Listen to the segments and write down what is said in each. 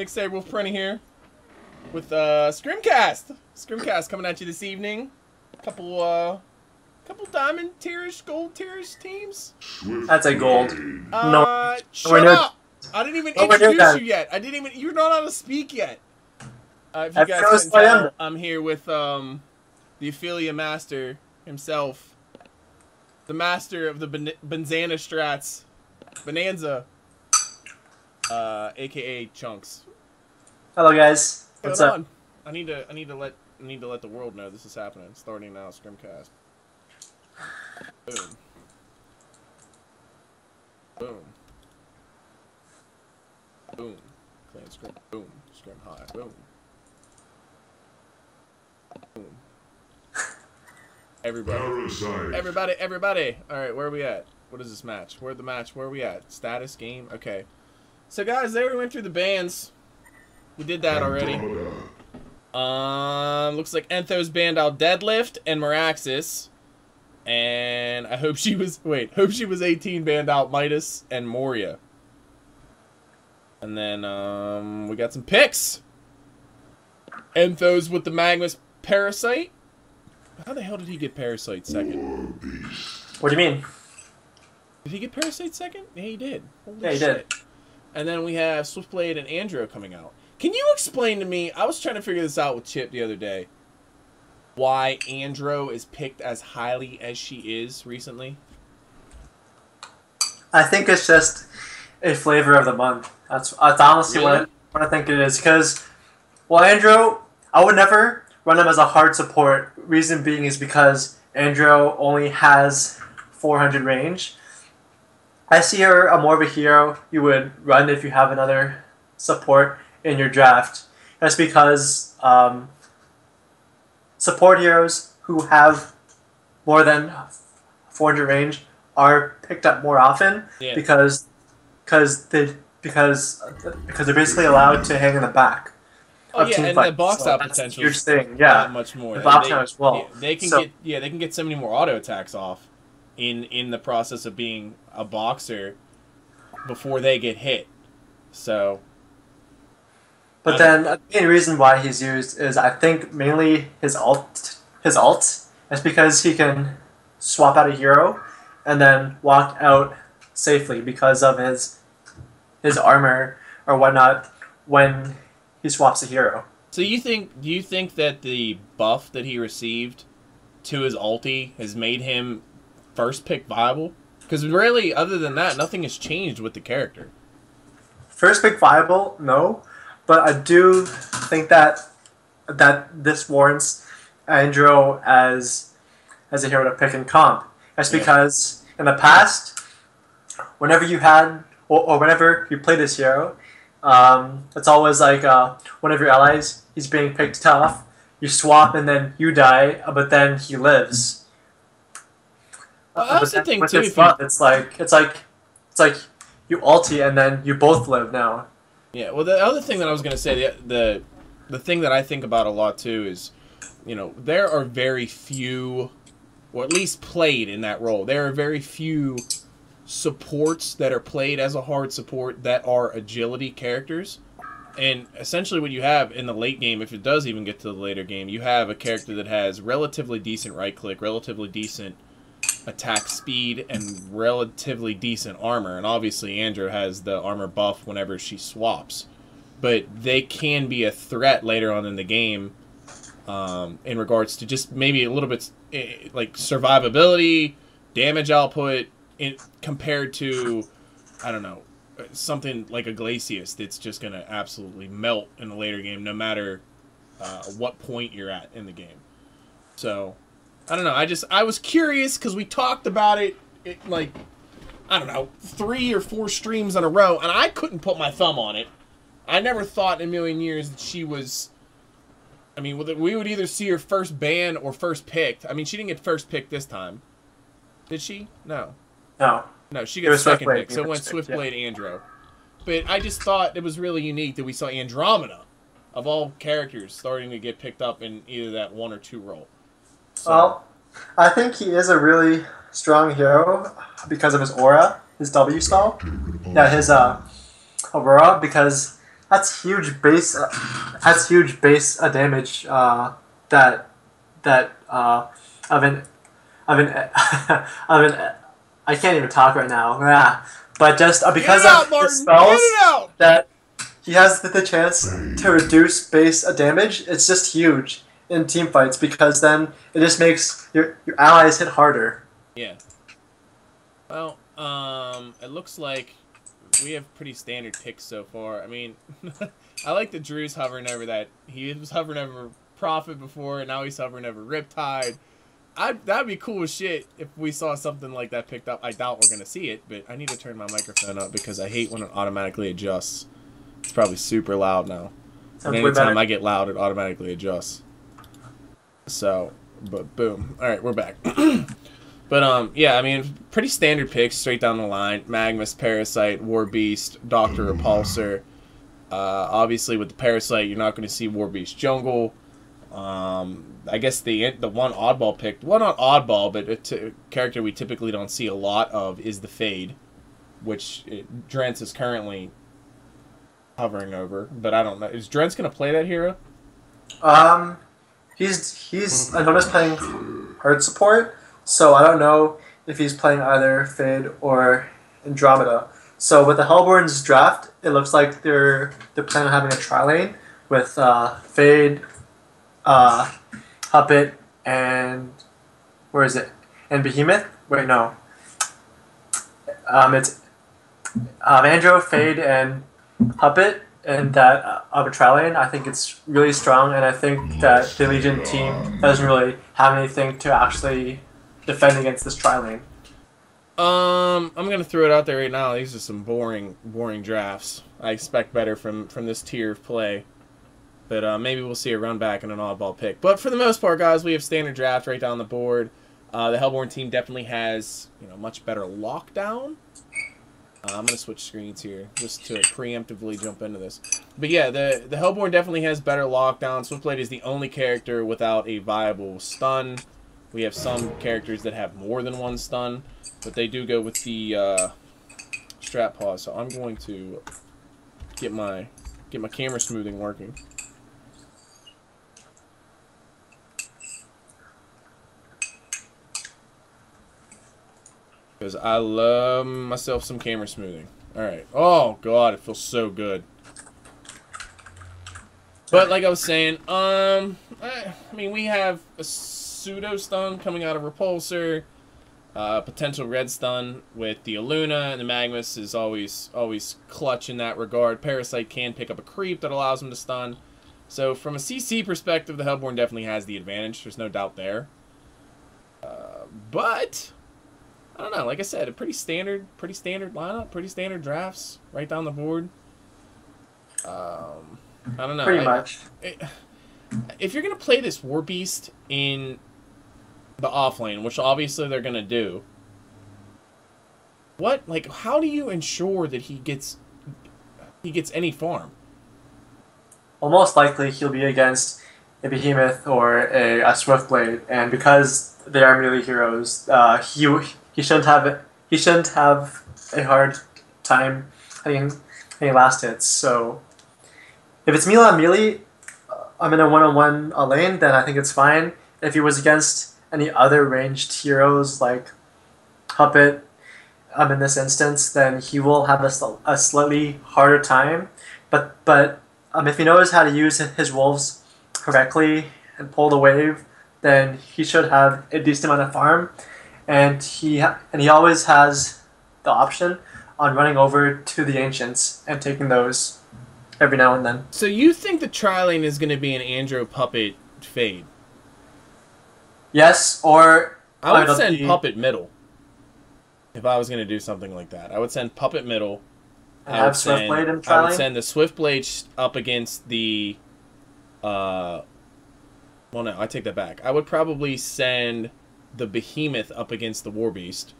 Nick Say Wolf Prenny here with ScrimCast. ScrimCast coming at you this evening. Couple diamond tierish, gold tierish teams. That's a gold. Shut up! I didn't even introduce you yet. You're not on to speak yet. If you guys couldn't tell, I'm here with the Ophelia Master himself, the master of the Bonanza strats, Bonanza, aka Chunks. Hello guys. What's up? I need to let the world know this is happening. Starting now, ScrimCast. Boom. Boom. Boom. Clan Scrim. Boom. Scrim high. Boom. Boom. Everybody. Parasite. Everybody. Alright, where are we at? What is this match? Where are we at? Status, game? Okay. So guys, there we went through the bands. We did that already. Looks like Entho's banned out Deadlift and Meraxis. And I hope she was 18 banned out Midas and Moria. And then we got some picks. Entho's with the Magmus Parasite. How the hell did he get Parasite second? What do you mean? Did he get Parasite second? Yeah, he did. Holy yeah, he shit. did. And then we have Swiftblade and Andro coming out. Can you explain to me, I was trying to figure this out with Chip the other day, why Andro is picked as highly as she is recently? I think it's just a flavor of the month. That's honestly really? what I think it is. Because, well, Andro, I would never run him as a hard support. Reason being is because Andro only has 400 range. I see her more of a hero you would run if you have another support in your draft. That's because support heroes who have more than 400 range are picked up more often because they're basically allowed to hang in the back. Oh yeah, and the box out potential is that much more. The box out as well. They can get so many more auto attacks off in the process of being a boxer before they get hit. So. But then the main reason why he's used is I think mainly his ult. That's because he can swap out a hero and then walk out safely because of his armor or whatnot when he swaps a hero. So do you think that the buff that he received to his ulti has made him first pick viable? Because really, other than that, nothing has changed with the character. First pick viable, no. But I do think that this warrants Andro as a hero to pick in comp. That's because in the past, whenever you had or whenever you play this hero, it's always like one of your allies, he's being picked tough. You swap and then you die, but then he lives. That's the thing too. It's like you ulti and then you both live now. Yeah, well, the other thing that I was going to say, the thing that I think about a lot, too, is, you know, there are very few, or at least played in that role, there are very few supports that are played as a hard support that are agility characters. And essentially what you have in the late game, if it does even get to the later game, you have a character that has relatively decent right-click, relatively decent attack speed, and relatively decent armor. And obviously Andro has the armor buff whenever she swaps, but they can be a threat later on in the game in regards to just maybe a little bit like survivability, damage output compared to, I don't know, something like a Glacius that's just going to absolutely melt in the later game no matter what point you're at in the game. So I don't know. I was curious because we talked about it like, I don't know, 3 or 4 streams in a row, and I couldn't put my thumb on it. I never thought in a million years that she was. I mean, we would either see her first ban or first picked. I mean, she didn't get first picked this time, did she? No. No, she got second pick. So it went Swiftblade, Andro. But I just thought it was really unique that we saw Andromeda, of all characters, starting to get picked up in either that 1 or 2 role. So. Well, I think he is a really strong hero because of his aura, his W style. Yeah, his aura, because that's huge base. That's huge base damage. That of an of an I can't even talk right now. Yeah. But just because out, of Martin! the spells Get it out! that he has the chance to reduce base damage, it's just huge in team fights because then it just makes your allies hit harder. Yeah. Well, it looks like we have pretty standard picks so far. I mean, I like that Drew's hovering over that. He was hovering over Prophet before, and now he's hovering over Riptide. That'd be cool as shit if we saw something like that picked up. I doubt we're gonna see it, but I need to turn my microphone up because I hate when it automatically adjusts. It's probably super loud now. And anytime I get loud, it automatically adjusts. So, but boom. All right, we're back. But yeah, I mean, pretty standard picks straight down the line. Magmus, Parasite, Warbeast, Doctor Repulsor. Obviously, with the Parasite, you're not going to see Warbeast Jungle. I guess the one oddball pick, well, not oddball, but a character we typically don't see a lot of is the Fade, which Drentz is currently hovering over. But I don't know. Is Drentz going to play that hero? He's I noticed playing hard support, so I don't know if he's playing either Fade or Andromeda. So with the Hellborn's draft, it looks like they're planning on having a tri-lane with Fade, Puppet, and where is it? And Behemoth? Wait, no. It's Andro, Fade, and Puppet, and that of a tri-lane. I think it's really strong, and I think that the Legion team doesn't really have anything to actually defend against this tri-lane. I'm gonna throw it out there right now. These are some boring drafts. I expect better from this tier of play. But maybe we'll see a run back and an oddball pick. But for the most part, guys, we have standard draft right down the board. The Hellborn team definitely has much better lockdown. I'm going to switch screens here just to preemptively jump into this. But yeah, the Hellborn definitely has better lockdown. Swiftblade is the only character without a viable stun. We have some characters that have more than one stun, but they do go with the strap pause. So I'm going to get my camera smoothing working. Because I love myself some camera smoothing. Alright. Oh, God. It feels so good. But like I was saying, I mean, we have a pseudo-stun coming out of Repulsor. Potential red stun with the Aluna. And the Magmus is always clutch in that regard. Parasite can pick up a creep that allows him to stun. So from a CC perspective, the Hellborn definitely has the advantage. There's no doubt there. But I don't know. Like I said, a pretty standard lineup, pretty standard drafts right down the board. I don't know. Pretty much. If you're gonna play this Warbeast in the off lane, which obviously they're gonna do, how do you ensure that he gets any farm? Well, most likely he'll be against a Behemoth or a Swiftblade, and because they are melee heroes, he shouldn't have a hard time hitting last hits. So if it's melee on melee, I'm in a one-on-one lane, then I think it's fine. If he was against any other ranged heroes like Puppet, in this instance, then he will have a slightly harder time. But if he knows how to use his wolves correctly and pull the wave, then he should have a decent amount of farm. And he always has the option on running over to the Ancients and taking those every now and then. So you think the tri-lane is going to be an Andro Puppet Fade? Yes, or I would send Puppet middle. If I was going to do something like that, I would send Puppet middle. I would send the Swiftblade up against the... well, no, I take that back. I would probably send the Behemoth up against the Warbeast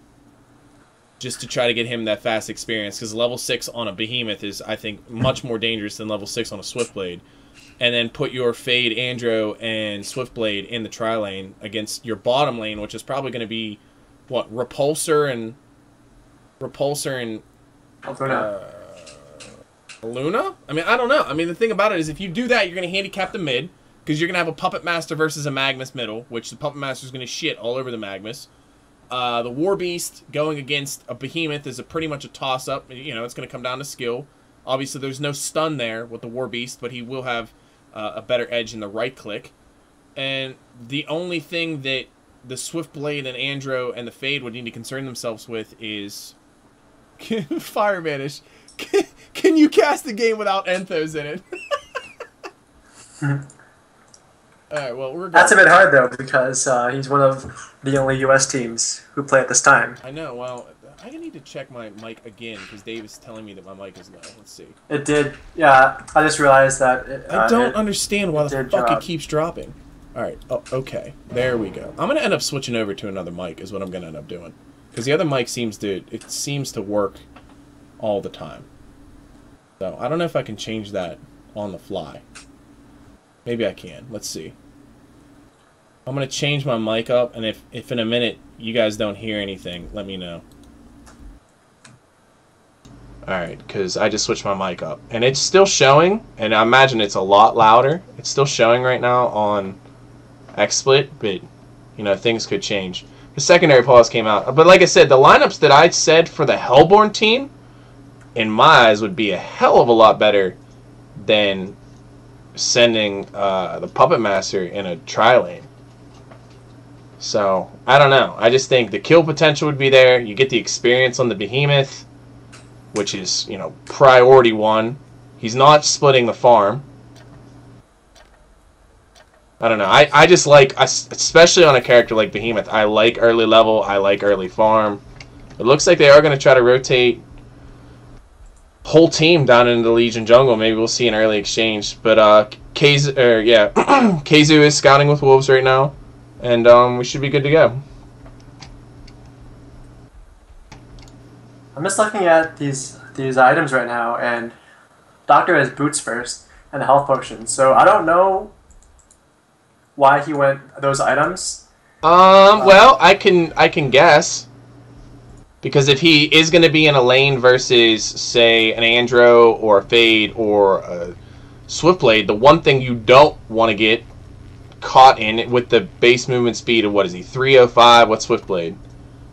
just to try to get him that fast experience, because level 6 on a Behemoth is, I think, much more dangerous than level 6 on a Swiftblade. And then put your Fade, Andro, and Swiftblade in the tri-lane against your bottom lane, which is probably going to be, what, Repulsor and Aluna? I mean, I don't know. I mean, the thing about it is if you do that, you're going to handicap the mid, because you're going to have a Puppet Master versus a Magmus middle, which the Puppet Master is going to shit all over the Magmus. The Warbeast going against a Behemoth is pretty much a toss-up. You know, it's going to come down to skill. Obviously, there's no stun there with the Warbeast, but he will have a better edge in the right click. And the only thing that the Swiftblade and Andro and the Fade would need to concern themselves with is Fire Vanish. Can you cast the game without Enthos in it? Alright, well, that's a bit hard, though, because he's one of the only U.S. teams who play at this time. I know, well, I need to check my mic again, because Dave is telling me that my mic is low. Let's see. It did, yeah, I just realized that I don't understand why the fuck it keeps dropping. Alright, oh, okay, there we go. I'm going to end up switching over to another mic, is what I'm going to end up doing. Because the other mic seems to work all the time. So, I don't know if I can change that on the fly. Maybe I can. Let's see. I'm going to change my mic up, and if in a minute you guys don't hear anything, let me know. Alright, because I just switched my mic up. And it's still showing, and I imagine it's a lot louder. It's still showing right now on XSplit, but, you know, things could change. The secondary pause came out. But like I said, the lineups that I said for the Hellborn team, in my eyes, would be a hell of a lot better than sending the Puppet Master in a tri-lane. So, I don't know. I just think the kill potential would be there. You get the experience on the Behemoth, which is, you know, priority one. He's not splitting the farm. I don't know. I just like, especially on a character like Behemoth, I like early level, I like early farm. It looks like they are going to try to rotate whole team down into the Legion jungle. Maybe we'll see an early exchange. But Keizu is scouting with Wolves right now, and we should be good to go. I'm just looking at these items right now, and Doctor has boots first and a health potion. So I don't know why he went those items. Well, I can guess. Because if he is going to be in a lane versus, say, an Andro or a Fade or a Swiftblade, the one thing you don't want to get caught in with the base movement speed of, what is he, 305? What's Swiftblade?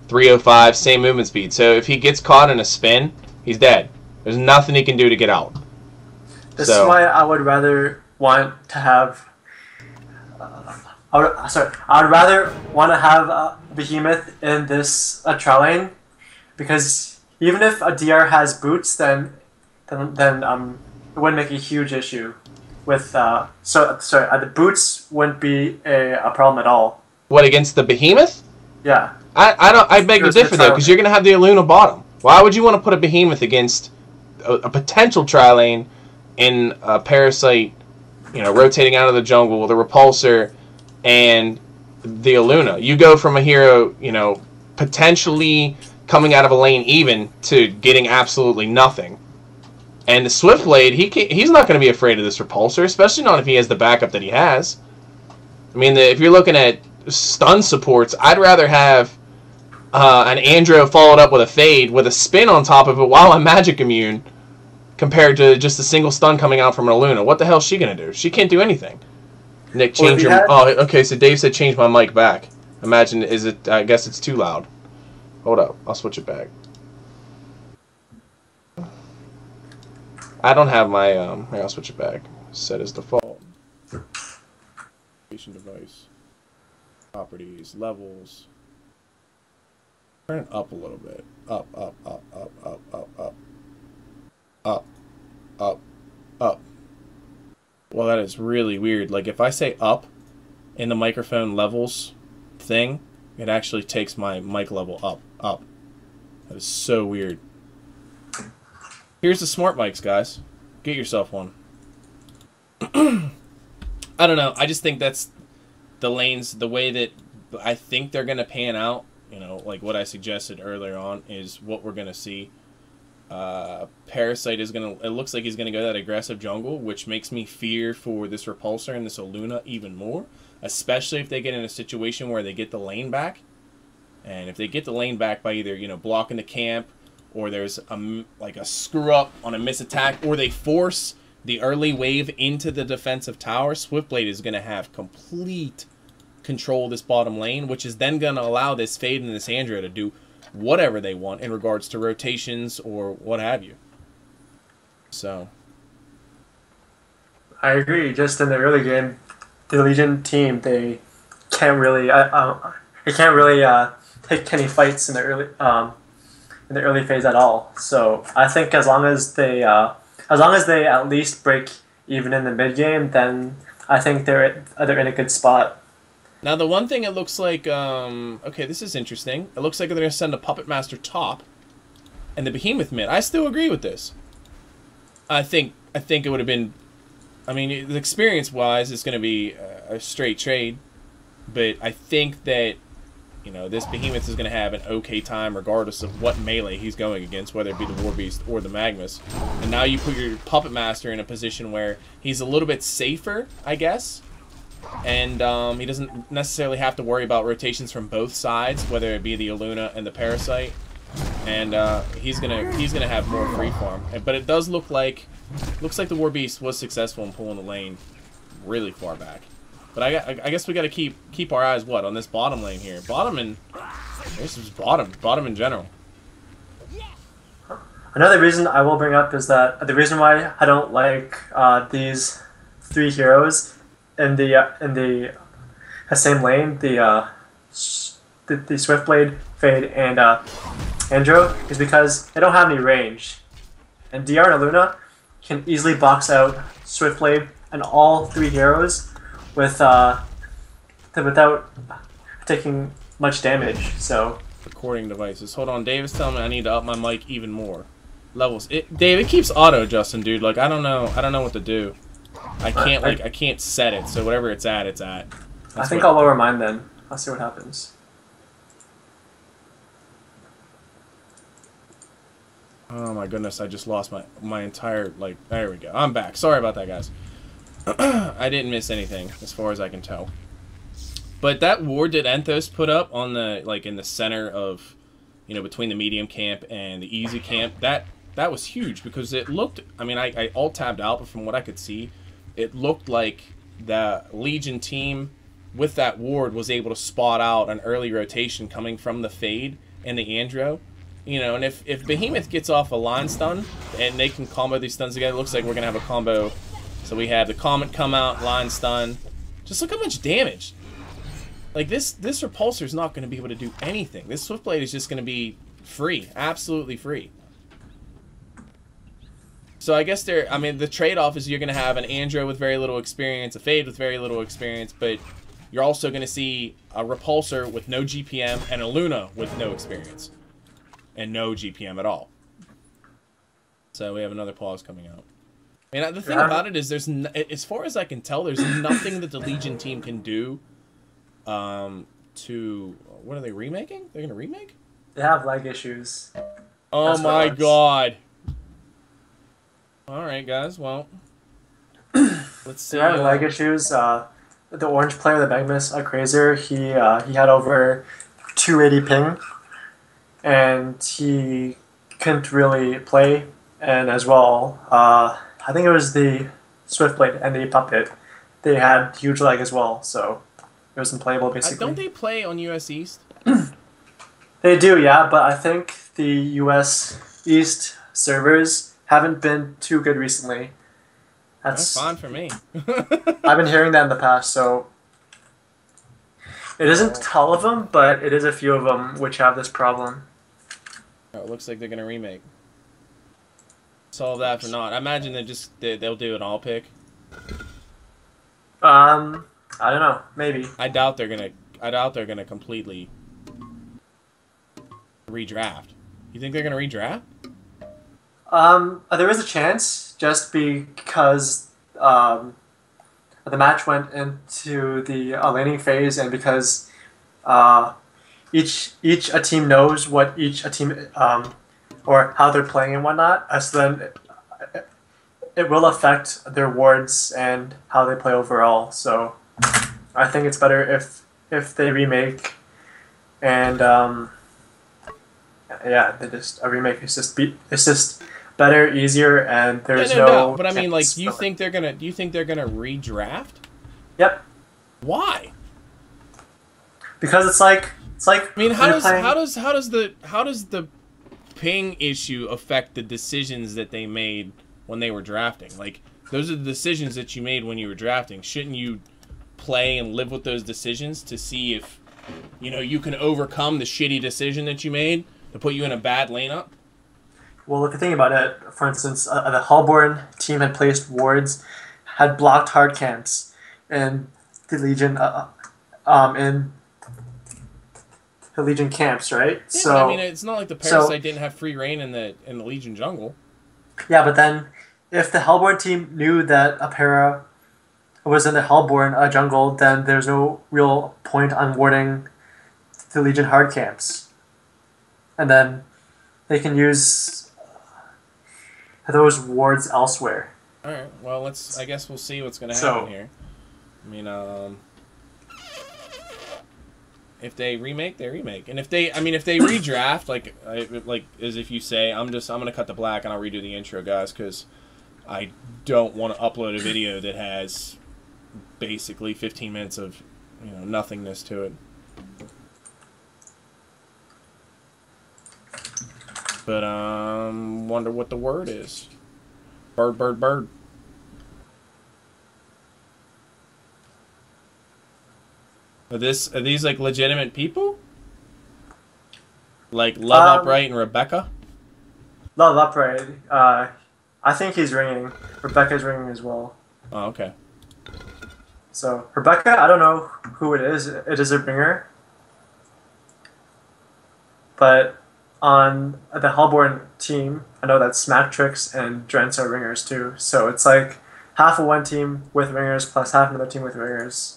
305, same movement speed. So if he gets caught in a spin, he's dead. There's nothing he can do to get out. This is why I would rather want to have... I would rather want to have Behemoth in this tri-lane, because even if a DR has boots, then it wouldn't make a huge issue. With the boots wouldn't be a problem at all. What, against the Behemoth? Yeah. I beg to differ though, because you're gonna have the Aluna bottom. Why would you want to put a Behemoth against a potential tri-lane in a Parasite, you know, rotating out of the jungle with a Repulsor and the Aluna? You go from a hero, you know, potentially coming out of a lane even to getting absolutely nothing. And the Swiftblade, he's not going to be afraid of this Repulsor, especially not if he has the backup that he has. I mean, if you're looking at stun supports, I'd rather have an Andro followed up with a Fade with a spin on top of it while I'm magic immune, compared to just a single stun coming out from an Aluna. What the hell is she going to do? She can't do anything. Nick, change your... Oh, okay, so Dave said change my mic back. Imagine, I guess it's too loud. Hold up, I'll switch it back. I don't have my, I'll switch it back. Set as default. Device. Properties, levels. Turn it up a little bit. Up, up, up, up, up, up, up. Up, up, up. Well, that is really weird. Like, if I say up in the microphone levels thing, it actually takes my mic level up. That is so weird. Here's the smart mics, guys. Get yourself one. I don't know. I just think that's the lanes, the way that I think they're going to pan out, you know, like what I suggested earlier on, is what we're going to see. Parasite is going to... It looks like he's going to go that aggressive jungle, which makes me fear for this Repulsor and this Aluna even more, especially if they get in a situation where they get the lane back. And if they get the lane back by either, you know, blocking the camp or there's like a screw up on a miss attack, or they force the early wave into the defensive tower, Swiftblade is going to have complete control of this bottom lane, which is then going to allow this Fade and this Andromeda to do whatever they want in regards to rotations or what have you. So I agree. Just in the early game, the Legion team, they can't really take any fights in the early phase at all. So I think as long as they at least break even in the mid game, then I think they're in a good spot. Now the one thing it looks like, okay, this is interesting. It looks like they're going to send a Puppet Master top and the Behemoth mid. I still agree with this. I think it would have been, I mean, experience-wise, it's going to be a straight trade, but I think that, you know, this Behemoth is going to have an okay time regardless of what melee he's going against, whether it be the Warbeast or the Magmus. And now you put your Puppet Master in a position where he's a little bit safer, I guess, and he doesn't necessarily have to worry about rotations from both sides, whether it be the Aluna and the Parasite. And he's gonna have more freeform. But it does look like the Warbeast was successful in pulling the lane really far back. But I guess we got to keep our eyes on this bottom lane here. This is bottom in general. Another reason I will bring up is that the reason why I don't like these three heroes in the same lane, the Swiftblade, Fade, and Andro, is because they don't have any range. And DR and Aluna can easily box out Swiftblade and all three heroes without taking much damage. So recording devices. Hold on, David's telling me I need to up my mic even more. Levels. Dave, it keeps auto adjusting, dude. Like I don't know what to do. I can't set it. So whatever it's at, it's at. I think I'll lower mine then. I'll see what happens. Oh my goodness, I just lost my entire, like, there we go. I'm back. Sorry about that, guys. I didn't miss anything, as far as I can tell. But that ward that Enthos put up on the, like, in the center of, you know, between the medium camp and the easy camp, that was huge, because it looked, I mean, I alt-tabbed out, but from what I could see, it looked like the Legion team with that ward was able to spot out an early rotation coming from the Fade and the Andro. You know, and if Behemoth gets off a line stun and they can combo these stuns together, it looks like we're going to have a combo. So we have the Comet come out, line stun. Just look how much damage. Like, this Repulsor is not going to be able to do anything. This Swiftblade is just going to be free. Absolutely free. So I guess I mean, the trade-off is you're going to have an Andro with very little experience, a Fade with very little experience, but you're also going to see a Repulsor with no GPM and a Luna with no experience. And no GPM at all. So we have another pause coming out. And the thing about it is, as far as I can tell, there's nothing that the Legion team can do to... What are they remaking? They're going to remake? They have lag issues. Oh my god. Alright, guys, well... Let's see. They're having lag issues. The orange player, the Magmus, Crazer, he had over 280 ping. And he couldn't really play, and as well, I think it was the Swiftblade and the Puppet. They had huge lag as well, so it was unplayable basically. Don't they play on US East? They do, yeah, but I think the US East servers haven't been too good recently. That's fine for me. I've been hearing that in the past, so it isn't all of them, but it is a few of them which have this problem. Oh, it looks like they're gonna remake. Solve that for not. I imagine they'll do an all pick. I don't know. Maybe. I doubt they're gonna completely redraft. You think they're gonna redraft? There is a chance, just because the match went into the laning phase, and because each a team knows what each a team or how they're playing and whatnot, so then it will affect their wards and how they play overall. So I think it's better if they remake and Yeah, they just a remake is just it's just better, easier, and there's no no. doubt. But I mean, like, do you filler. think they're gonna redraft? Yep. Why? Because it's like I mean, how does playing... how does the ping issue affect the decisions that they made when they were drafting? Like, those are the decisions that you made when you were drafting. Shouldn't you play and live with those decisions to see if, you know, you can overcome the shitty decision that you made to put you in a bad lineup? Well, if you think about it, for instance, the Hellborn team had placed wards, had blocked hard camps, and the Legion, in the Legion camps, right? Yeah, so but I mean, it's not like the Parasite didn't have free reign in the Legion jungle. Yeah, but then if the Hellborn team knew that a para was in the Hellborn jungle, then there's no real point on warding the Legion hard camps, and then they can use those wards elsewhere. All right. Well, I guess we'll see what's going to happen here. I mean, if they remake, they remake, and if they redraft, like as if you say, I'm gonna cut the black and I'll redo the intro, guys, because I don't want to upload a video that has basically 15 minutes of, you know, nothingness to it. But wonder what the word is. Bird, bird, bird. Are these like legitimate people? Like Love Upright and Rebecca? Love Upright. I think he's ringing. Rebecca's ringing as well. Oh, okay. So Rebecca, I don't know who it is. It is a ringer. But on the Hellborn team, I know that Smacktrix and Drents are ringers too. So it's like half of one team with ringers plus half another team with ringers.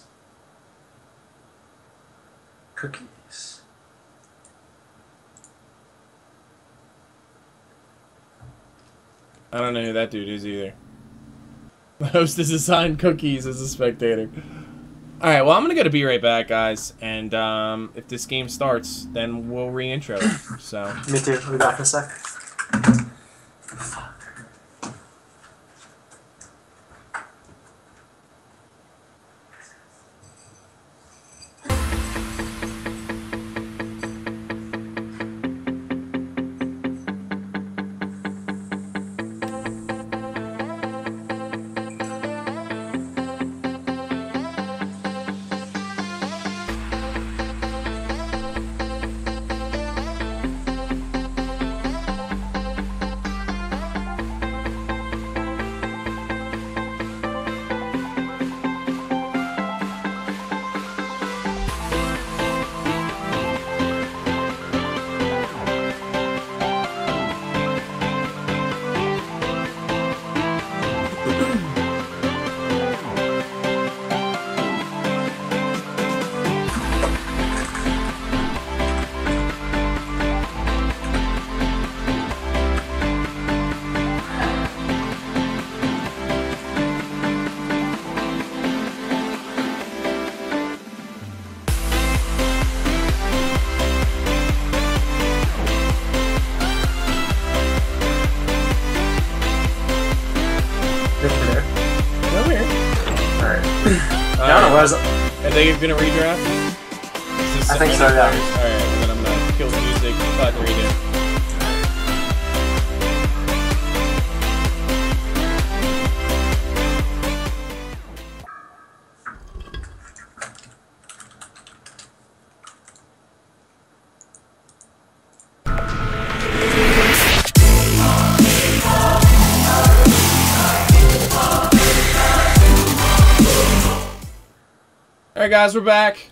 Cookies. I don't know who that dude is either. The host is assigned cookies as a spectator. Alright, well, I'm gonna go to be right back, guys. And if this game starts, then we'll re-intro. So. Me too. We'll be back in a sec. Are they gonna redraft? I think so, yeah. Alright, well then I'm gonna kill the music, cut and redo. Alright guys, we're back.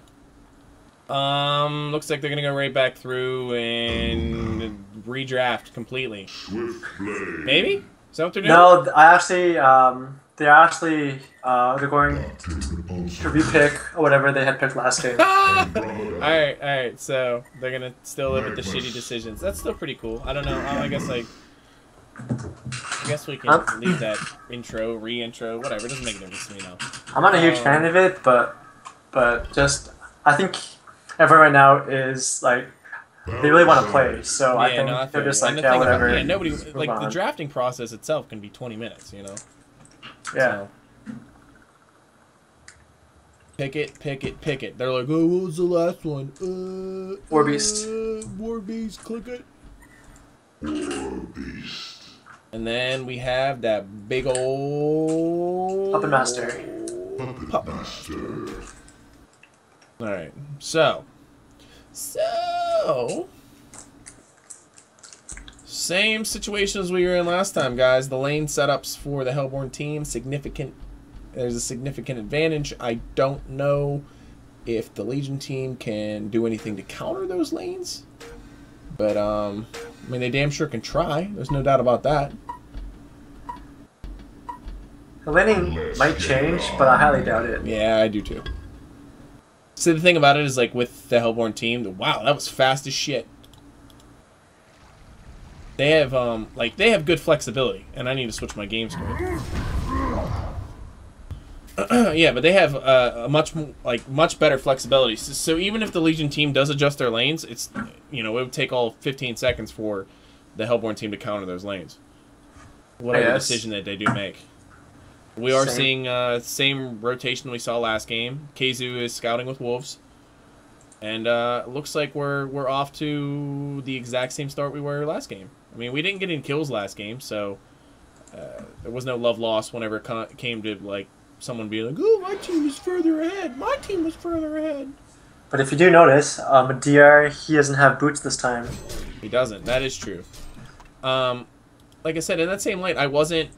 Looks like they're gonna go right back through and redraft completely. Swiftblade. Maybe? Is that what they're doing? No, they're going to repick or whatever they had picked last game. Alright, so they're gonna still live with the shitty decisions. That's still pretty cool. I don't know, I guess we can leave that intro, re-intro, whatever, it doesn't make a difference to me now. I'm not a huge fan of it, but just I think everyone right now is like they really want to play. So I think not they're just and like, the yeah, thing whatever. about, nobody move like the on. drafting process itself can be 20 minutes, you know. Yeah. So, pick it. They're like, oh, what was the last one? Warbeast. Warbeast, click it. Warbeast. And then we have that big old Puppet Master. Puppet Master. All right, so same situation as we were in last time, guys. The lane setups for the Hellborn team there's a significant advantage. I don't know if the Legion team can do anything to counter those lanes, but I mean, they damn sure can try. There's no doubt about that. The laning might change, but I highly doubt it. Yeah, I do too. So the thing about it is, like, with the Hellborn team, wow, that was fast as shit. They have they have good flexibility, and I need to switch my game screen. Yeah, but they have a much better flexibility. So even if the Legion team does adjust their lanes, it's, you know, it would take all 15 seconds for the Hellborn team to counter those lanes. Whatever decision that they do make. We are seeing same rotation we saw last game. Keizu is scouting with Wolves, and looks like we're off to the exact same start we were last game. I mean, we didn't get any kills last game, so there was no love lost whenever it came to, like, someone being like, oh, my team is further ahead. My team was further ahead. But if you do notice, DR, he doesn't have boots this time. He doesn't. That is true. Like I said, in that same lane, I wasn't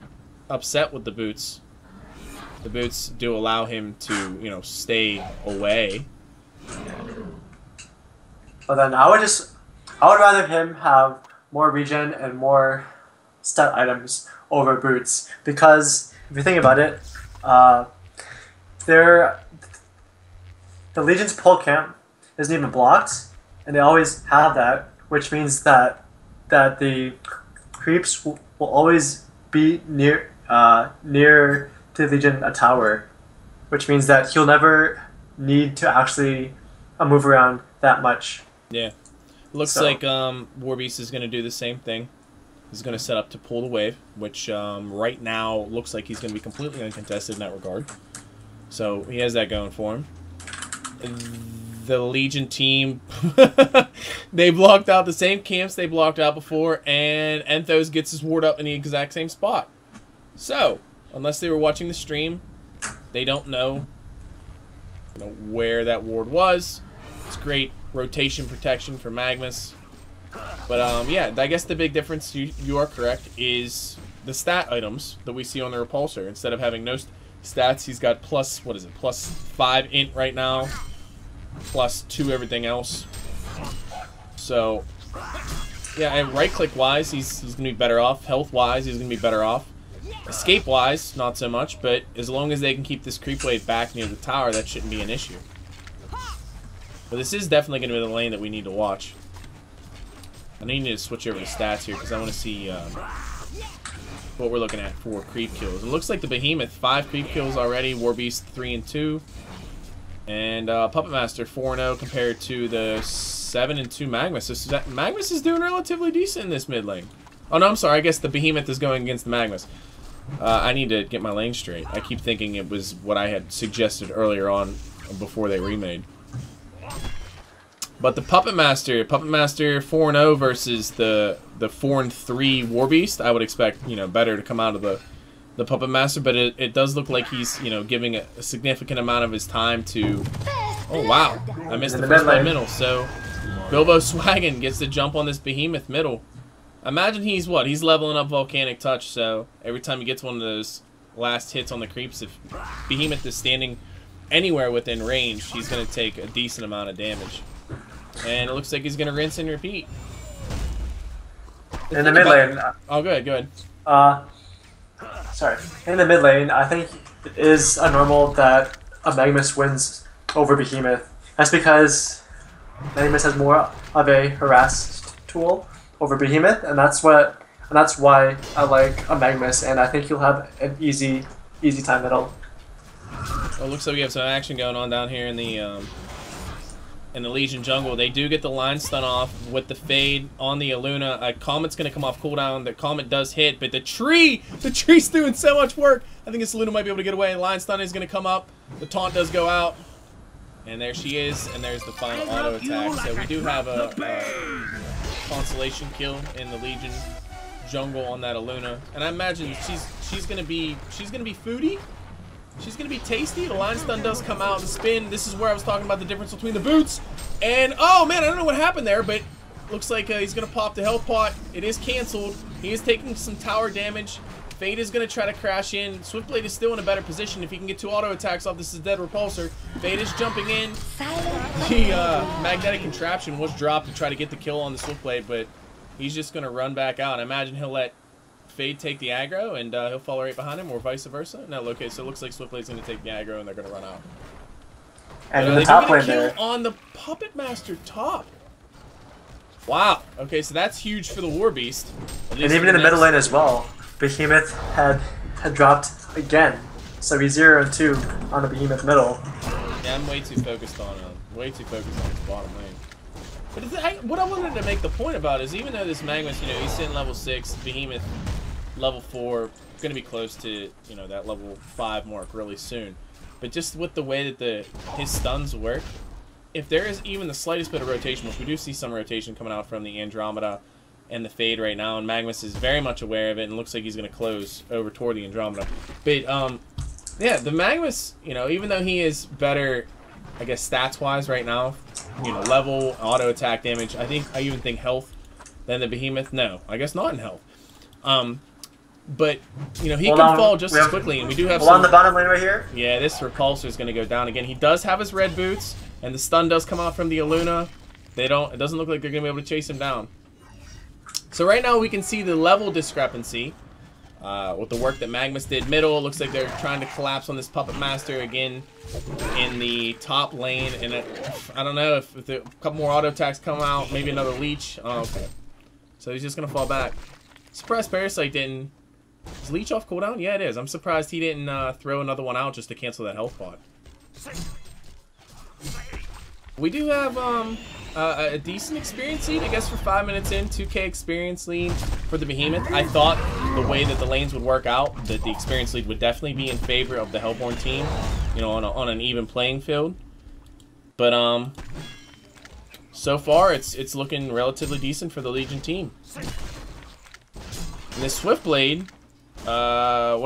upset with the boots. The boots do allow him to, you know, stay away. But then I would rather him have more regen and more stat items over boots, because if you think about it, the Legion's pole camp isn't even blocked, and they always have that, which means that the creeps will always be near to the Legion a tower, which means that he'll never need to actually move around that much. Yeah. Looks like Warbeast is going to do the same thing. He's going to set up to pull the wave, which right now looks like he's going to be completely uncontested in that regard. So he has that going for him. The Legion team, they blocked out the same camps they blocked out before, and Enthos gets his ward up in the exact same spot. So, unless they were watching the stream, they don't know, where that ward was. It's great rotation protection for Magmus. But, yeah, I guess the big difference, you are correct, is the stat items that we see on the Repulsor. Instead of having no stats, he's got plus 5 int right now, +2 everything else. So, yeah, and right-click-wise, he's going to be better off. Health-wise, he's going to be better off. Escape-wise, not so much, but as long as they can keep this creep wave back near the tower, that shouldn't be an issue. But this is definitely going to be the lane that we need to watch. I need to switch over to stats here, because I want to see what we're looking at for creep kills. It looks like the Behemoth, 5 creep kills already, Warbeast 3 and 2. And Puppet Master 4-0 compared to the 7 and 2 Magmus. So Magmus is doing relatively decent in this mid lane. Oh no, I'm sorry. I guess the Behemoth is going against the Magmus. I need to get my lane straight. I keep thinking it was what I had suggested earlier on before they remade. But the Puppet Master 4-0 versus the 4 and 3 Warbeast. I would expect, better to come out of the Puppet Master, but it does look like he's, giving a significant amount of his time to... Oh, wow. I missed the first play middle. So, Bilbo Swaggin gets to jump on this Behemoth middle. Imagine he's what? He's leveling up Volcanic Touch, so every time he gets one of those last hits on the creeps, if Behemoth is standing anywhere within range, he's going to take a decent amount of damage. And it looks like he's going to rinse and repeat. In the mid lane... Oh, go ahead. Sorry. In the mid lane, I think it is a normal that a Magmus wins over Behemoth. That's because Magmus has more of a harassed tool over Behemoth, and that's why I like a Magmus, and I think he'll have an easy time middle. Well, it looks like we have some action going on down here in the in the Legion jungle. They do get the line stun off with the fade on the Aluna. Comet's going to come off cooldown. The Comet does hit, but the tree's doing so much work. I think this Aluna might be able to get away. Line stun is going to come up. The taunt does go out. And there she is, and there's the final auto attack. So we do have a consolation kill in the Legion jungle on that Aluna. And I imagine she's gonna be foodie. She's gonna be tasty. The line stun does come out and spin. This is where I was talking about the difference between the boots. And oh man, I don't know what happened there, but looks like he's gonna pop the health pot. It is canceled. He is taking some tower damage. Fade is going to try to crash in. Swiftblade is still in a better position. If he can get 2 auto attacks off, this is dead repulsor. Fade is jumping in. The magnetic contraption was dropped to try to get the kill on the Swiftblade, but he's just going to run back out. I imagine he'll let Fade take the aggro, and he'll follow right behind him, or vice versa. No, okay, so it looks like Swiftblade's going to take the aggro, and they're going to run out. And but, the top lane kill there. on the Puppet Master top. Wow. Okay, so that's huge for the Warbeast. And even in the middle lane as well. Behemoth had dropped again, so he's 0-2 on the Behemoth middle. Yeah, I'm way too focused on his bottom lane. But what I wanted to make the point about is, even though this Magmus, you know, he's sitting level 6, Behemoth level 4, going to be close to, you know, that level 5 mark really soon. But just with the way that his stuns work, if there is even the slightest bit of rotation, which we do see some rotation coming out from the Andromeda and the Fade right now, and Magmus is very much aware of it, and looks like he's going to close over toward the Andromeda. But, yeah, the Magmus, you know, even though he is better, I guess, stats-wise right now, you know, level, auto attack damage, I even think health than the Behemoth. No, I guess not in health. But, you know, he can fall just as quickly, and we do have some... on the bottom lane right here. Yeah, this repulsor is going to go down again. He does have his red boots, and the stun does come out from the Aluna. It doesn't look like they're going to be able to chase him down. So right now we can see the level discrepancy with the work that Magmus did middle. It looks like they're trying to collapse on this Puppet Master again in the top lane. And I don't know if a couple more auto attacks come out, maybe another leech. Oh, okay. So he's just going to fall back. Surprised Parasite didn't... Is leech off cooldown? Yeah, it is. I'm surprised he didn't throw another one out just to cancel that health pot. We do have a decent experience lead, I guess, for 5 minutes in. 2K experience lead for the Behemoth. I thought the way that the lanes would work out, that the experience lead would definitely be in favor of the Hellborn team, you know, on an even playing field. But so far it's looking relatively decent for the Legion team. And this Swiftblade, what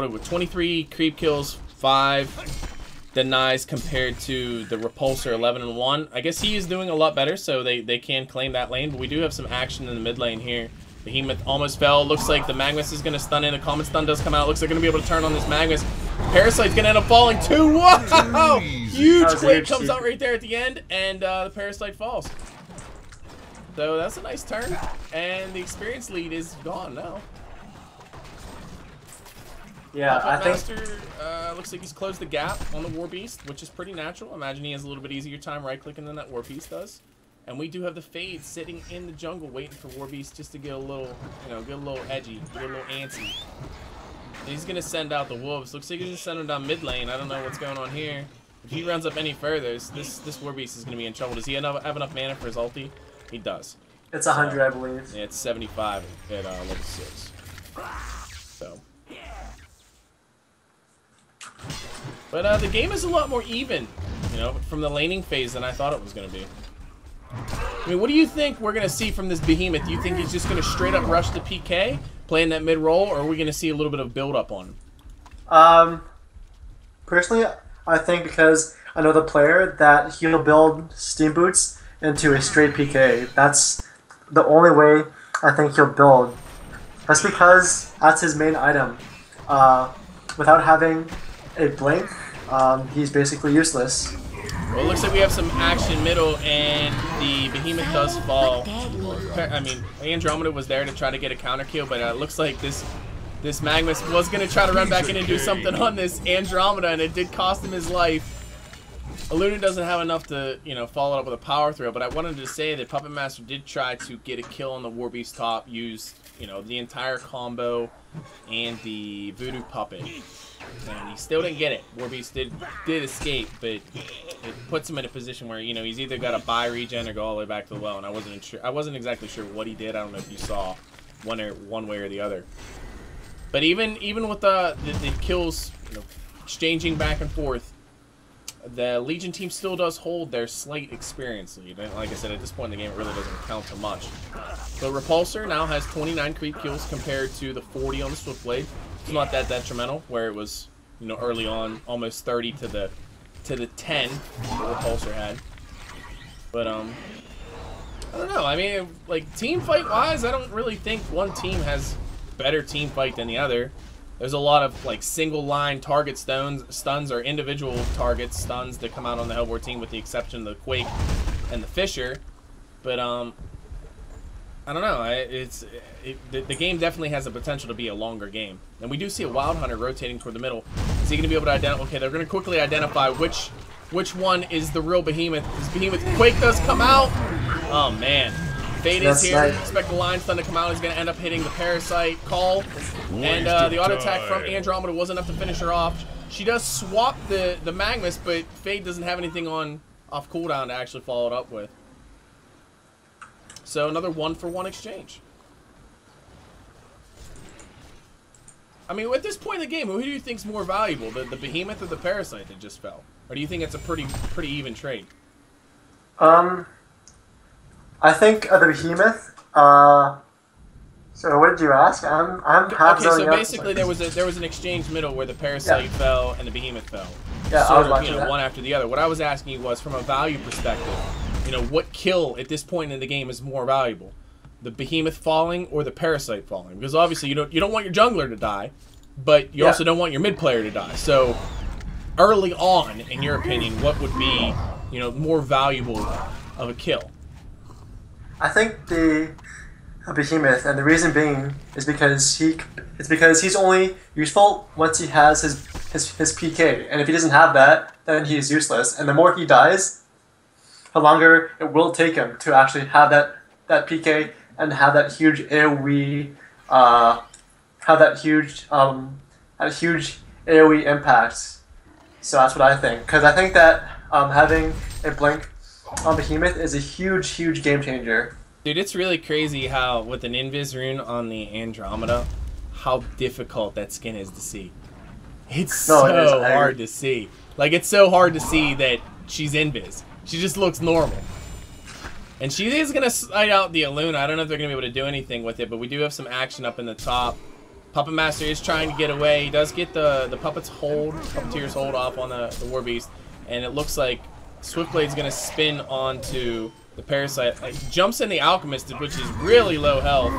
are we, 23 creep kills, 5 denies compared to the Repulsor 11-1. I guess he is doing a lot better, so they can claim that lane, but we do have some action in the mid lane here. Behemoth almost fell. Looks like the Magmus is going to stun in. The Comet Stun does come out. Looks like they're going to be able to turn on this Magmus. Parasite's going to end up falling too. Wow! Huge quake comes out right there at the end, and the Parasite falls. So that's a nice turn, and the experience lead is gone now. Yeah, I think... Master looks like he's closed the gap on the Warbeast, which is pretty natural. Imagine he has a little bit easier time right-clicking than that Warbeast does. And we do have the Fade sitting in the jungle waiting for Warbeast just to get a little, you know, get a little edgy, get a little antsy. And he's going to send out the Wolves. Looks like he's going to send him down mid lane. I don't know what's going on here. If he runs up any further, this Warbeast is going to be in trouble. Does he have enough mana for his ulti? He does. It's 100, I believe. Yeah, it's 75 at level 6. So... But the game is a lot more even, you know, from the laning phase than I thought it was going to be. I mean, what do you think we're going to see from this Behemoth? Do you think he's just going to straight up rush the PK, playing that mid-roll, or are we going to see a little bit of build-up on him? Personally, I think because I know the player that he'll build Steam Boots into a straight PK. That's the only way I think he'll build. That's because that's his main item. Without having a blink, he's basically useless. Well, it looks like we have some action middle, and the Behemoth does fall. I mean, Andromeda was there to try to get a counter kill, but it looks like this Magmus was going to try to run back in and do something on this Andromeda, and it did cost him his life. Aluna doesn't have enough to, follow up with a power throw, but I wanted to say that Puppet Master did try to get a kill on the Warbeast top, use, the entire combo and the Voodoo Puppet. And he still didn't get it. Warbeast did escape, but it puts him in a position where, he's either got to buy regen or go all the way back to the well, and I wasn't exactly sure what he did. I don't know if you saw one way or the other. But even with the kills, exchanging back and forth, the Legion team still does hold their slight experience lead. And like I said, at this point in the game, it really doesn't count to much. But Repulsor now has 29 creep kills compared to the 40 on the Swiftblade. It's not that detrimental, where it was, early on, almost 30 to the 10 Repulsor had. But, I don't know. I mean, like, team fight-wise, I don't really think one team has better team fight than the other. There's a lot of, like, single-line target stuns or individual target stuns that come out on the Hellboy team, with the exception of the Quake and the Fisher. But, I don't know. The game definitely has the potential to be a longer game. And we do see a Wild Hunter rotating toward the middle. Is he going to be able to identify? Okay, they're going to quickly identify which one is the real Behemoth. This Behemoth Quake does come out. Oh, man. Fade is here. Nice. Expect the Line Stun to come out. He's going to end up hitting the Parasite call. And the auto attack from Andromeda wasn't enough to finish her off. She does swap the Magmus, but Fade doesn't have anything off cooldown to actually follow it up with. So another 1-for-1 exchange. I mean, at this point in the game, who do you think's more valuable, the Behemoth or the Parasite that just fell? Or do you think it's a pretty even trade? I think the Behemoth. So what did you ask? I'm half okay, so basically there was an exchange middle where the Parasite fell and the Behemoth fell. Yeah, sort of, one after the other. What I was asking you was, from a value perspective, what kill at this point in the game is more valuable? The Behemoth falling or the Parasite falling? Because obviously you don't want your jungler to die, but you also don't want your mid player to die. So early on, in your opinion, what would be, more valuable of a kill? I think the Behemoth, and the reason being is because he's only useful once he has his PK, and if he doesn't have that, then he is useless. And the more he dies, the longer it will take him to actually have that PK and have that huge AoE, have that huge AoE impact. So that's what I think, because I think that having a blink on Behemoth is a huge game changer. Dude, it's really crazy how, with an Invis rune on the Andromeda, how difficult that skin is to see. It's so hard to see. Like, it's so hard to see that she's Invis. She just looks normal. And she is going to slide out the Aluna. I don't know if they're going to be able to do anything with it, but we do have some action up in the top. Puppet Master is trying to get away. He does get the Puppeteer's hold off on the Warbeast, and it looks like Swiftblade's going to spin onto the Parasite. Jumps in the Alchemist, which is really low health.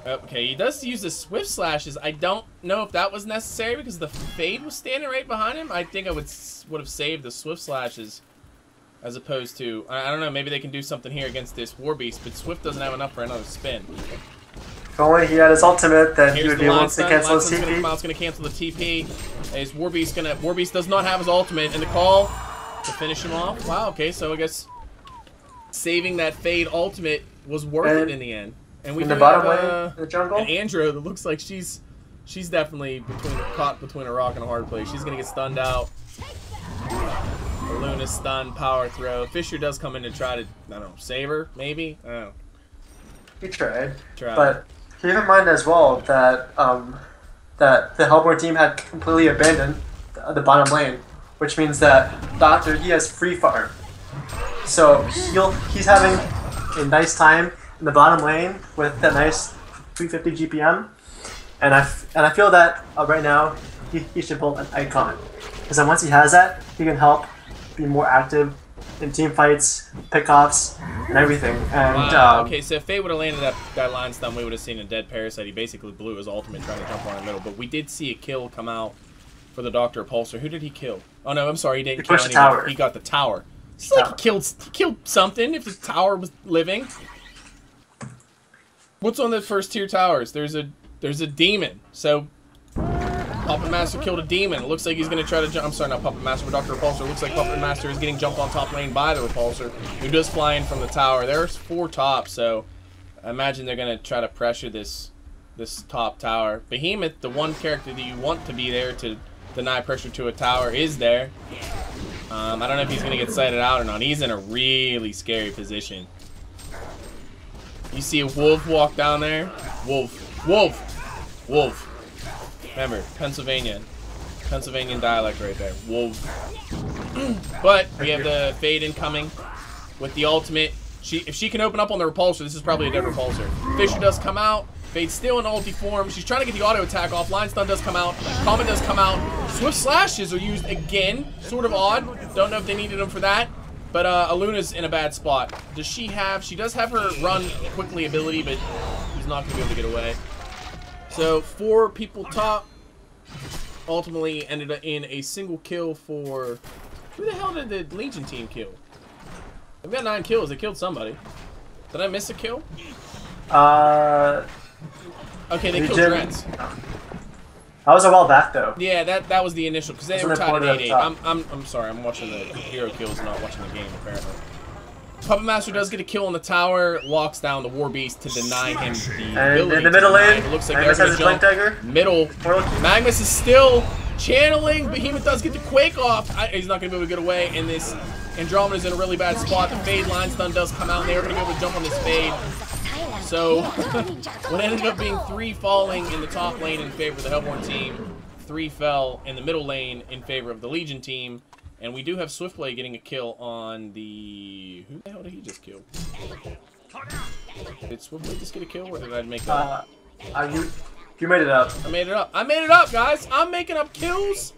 Okay, he does use the Swift Slashes. I don't know if that was necessary because the Fade was standing right behind him. I think I would have saved the Swift Slashes as opposed to... I don't know, maybe they can do something here against this Warbeast, but Swift doesn't have enough for another spin. If only he had his ultimate, then he would be able to cancel his TP. It's going to cancel the TP. Is Warbeast does not have his ultimate, and the call to finish him off. Wow, okay, so I guess saving that Fade ultimate was worth it in the end. And we in the bottom lane, in the jungle, and Andro that looks like she's definitely caught between a rock and a hard place. She's gonna get stunned out. Aluna stun, power throw. Fisher does come in to try to, I don't know, save her, maybe? I don't know. He tried. But keep in mind as well that that the Hellborn team had completely abandoned the bottom lane, which means that Doctor, he has free farm. So he's having a nice time in the bottom lane with that nice 350 GPM, and I feel that right now he should build an icon, because then once he has that, he can help be more active in team fights, pickoffs, and everything. And wow. Okay, so if Faye would have landed that line stun, we would have seen a dead Parasite. He basically blew his ultimate trying to jump on the middle, but we did see a kill come out for the Doctor Repulsor. Who did he kill? Oh no, I'm sorry, he didn't kill anyone. He got the tower. It's like he killed something if the tower was living. What's on the first tier towers? There's a demon. So Puppet Master killed a demon. It looks like he's going to try to jump. I'm sorry, not Puppet Master, but Dr. Repulsor. It looks like Puppet Master is getting jumped on top lane by the Repulsor, who does fly in from the tower. There's 4 top, so I imagine they're going to try to pressure this top tower. Behemoth, the one character that you want to be there to deny pressure to a tower, is there. I don't know if he's going to get sighted out or not. He's in a really scary position. You see a wolf walk down there? Wolf. Wolf. Wolf. Remember, Pennsylvanian dialect right there. Wolf. But we have the Fade incoming with the ultimate. If she can open up on the Repulsor, this is probably a dead Repulsor. Fisher does come out. Fade's still in ulti form. She's trying to get the auto attack off. Line stun does come out. Comet does come out. Swift slashes are used again. Sort of odd. Don't know if they needed them for that. But Aluna's in a bad spot. She does have her run quickly ability, but he's not going to be able to get away. So 4 people top. Ultimately ended up in a single kill for... Who the hell did the Legion team kill? They've got 9 kills. They killed somebody. Did I miss a kill? Okay, they killed Drents. That was a while back, though. Yeah, that was the initial, because they were tied at 8-8. I'm sorry, I'm watching the hero kills, not watching the game, apparently. Puppet Master does get a kill on the tower, locks down the Warbeast to deny him the ability. In the middle lane, it looks like Magmus has his blink dagger. Middle. Magmus is still channeling. Behemoth does get the Quake off. He's not going to be able to get away, and this Andromeda's in a really bad spot. The Fade line stun does come out, and they're going to be able to jump on this Fade. So, what ended up being 3 falling in the top lane in favor of the Hellborn team, 3 fell in the middle lane in favor of the Legion team, and we do have Swiftblade getting a kill on the... Who the hell did he just kill? Did Swiftblade just get a kill, or did I make that up? You made it up. I made it up. I made it up, guys! I'm making up kills!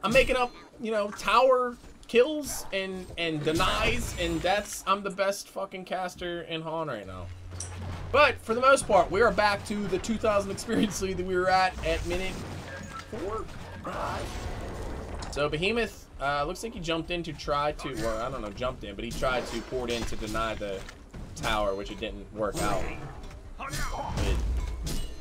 I'm making up, you know, tower kills and denies, and I'm the best fucking caster in Han right now. But, for the most part, we are back to the 2,000 experience lead that we were at minute 4? So, Behemoth, looks like he jumped in to try to, well, I don't know, jumped in, but he tried to pour it in to deny the tower, which it didn't work out. But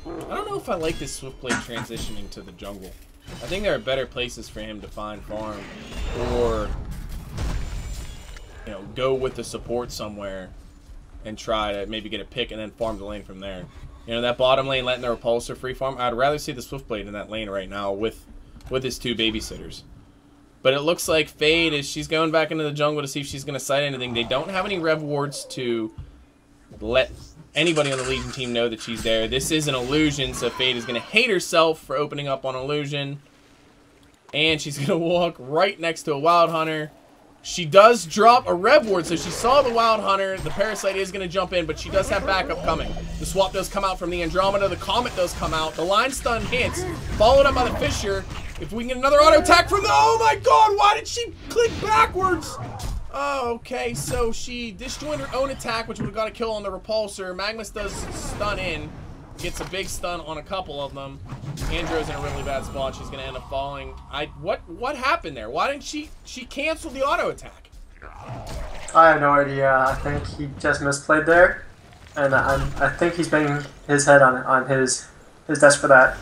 I don't know if I like this Swiftblade transitioning to the jungle. I think there are better places for him to find farm, or, you know, go with the support somewhere and try to maybe get a pick and then farm the lane from there. You know, that bottom lane letting the Repulsor free farm, I'd rather see the Swiftblade in that lane right now with his 2 babysitters. But it looks like Fade she's going back into the jungle to see if she's going to sight anything. They don't have any rev wards to let anybody on the Legion team know that she's there. This is an illusion, so Fade is going to hate herself for opening up on illusion. And she's going to walk right next to a Wild Hunter. She does drop a rev ward, so she saw the Wild Hunter. The Parasite is going to jump in, but she does have backup coming. The swap does come out from the Andromeda. The Comet does come out. The line stun hits, followed up by the Fisher. If we can get another auto attack from the... Oh my god, why did she click backwards? Oh, okay, so she disjoined her own attack, which would have got a kill on the Repulsor. Magmus does stun in. Gets a big stun on a couple of them. Andrew's in a really bad spot. She's going to end up falling. What happened there? Why didn't she canceled the auto attack? I have no idea. I think he just misplayed there, and I think he's banging his head on his desk for that.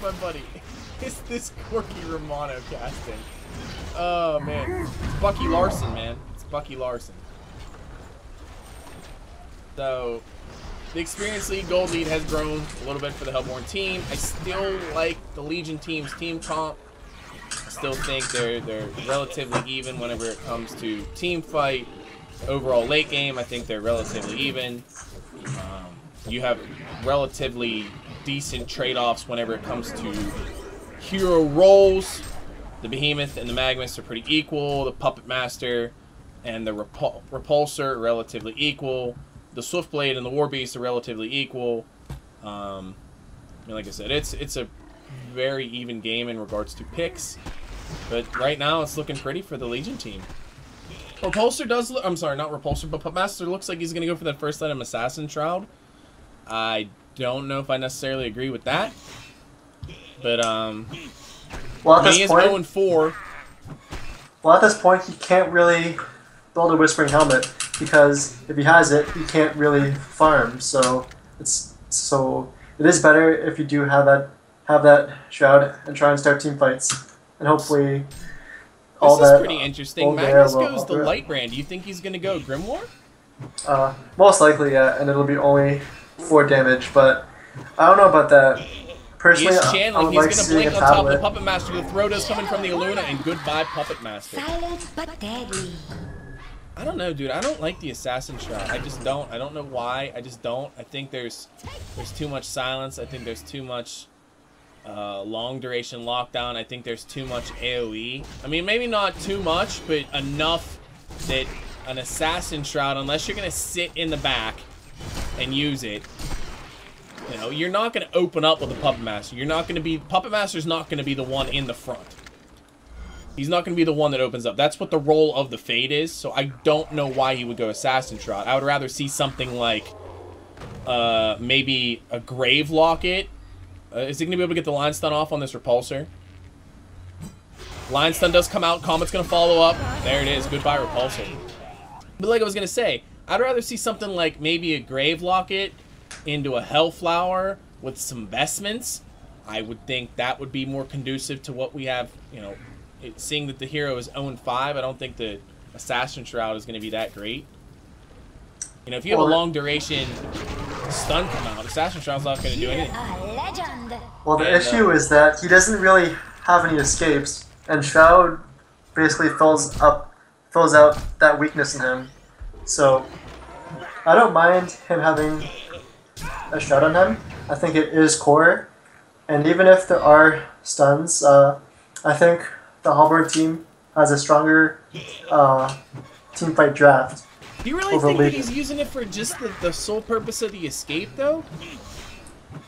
My buddy, it's this quirky Romano casting. Oh man, it's Bucky Larson, man. It's Bucky Larson. So, the Experience League Gold lead has grown a little bit for the Hellborn team. I still like the Legion team's team comp. I still think they're relatively even whenever it comes to team fight. Overall late game, I think they're relatively even. You have relatively decent trade-offs whenever it comes to hero roles. The Behemoth and the Magmus are pretty equal. The Puppet Master and the Repulsor are relatively equal. The Swiftblade and the Warbeast are relatively equal. Like I said, it's a very even game in regards to picks. But right now, it's looking pretty for the Legion team. Repulsor does look... I'm sorry, not Repulsor, but Puppet Master looks like he's going to go for that first item Assassin Shroud. I don't know if I necessarily agree with that. But, well, at he is 0-4. Well, at this point, he can't really build a Whispering Helmet, because if he has it, he can't really farm. So it is better if you do have that have that Shroud and try and start team fights. And hopefully This is pretty interesting. Magmus goes the light brand. Do you think he's going to go Grimoire? Most likely, yeah, and it'll be only 4 damage, but I don't know about that. Personally, He's channeling. He's going to blink on top of the Puppet Master. The throw does coming from the Aluna, and goodbye, Puppet Master. Silent but deadly. I don't know, dude. I don't like the Assassin Shroud. I just don't. I don't know why. I just don't. I think there's too much silence. I think there's too much long duration lockdown. I think there's too much AoE. I mean, maybe not too much, but enough that an Assassin Shroud, unless you're going to sit in the back and use it, you know, you're not going to open up with a Puppet Master. You're not going to be... Puppet Master's not going to be the one in the front. He's not going to be the one that opens up. That's what the role of the Fade is, so I don't know why he would go Assassin Shroud. I would rather see something like maybe a Grave Locket. Is he going to be able to get the Line Stun off on this Repulsor? Line Stun does come out. Comet's going to follow up. There it is. Goodbye, Repulsor. But like I was going to say, I'd rather see something like maybe a Grave Locket into a Hellflower with some vestments. I would think that would be more conducive to what we have, you know, seeing that the hero is 0-5, I don't think the Assassin Shroud is going to be that great. You know, if you have a long duration stun come out, Assassin Shroud's not going to do anything. Well, the issue is that he doesn't really have any escapes, and Shroud basically fills out that weakness in him. So I don't mind him having a Shroud on him. I think it is core, and even if there are stuns, I think the Halberd team has a stronger team fight draft. Do you really think that he's using it for just the sole purpose of the escape, though?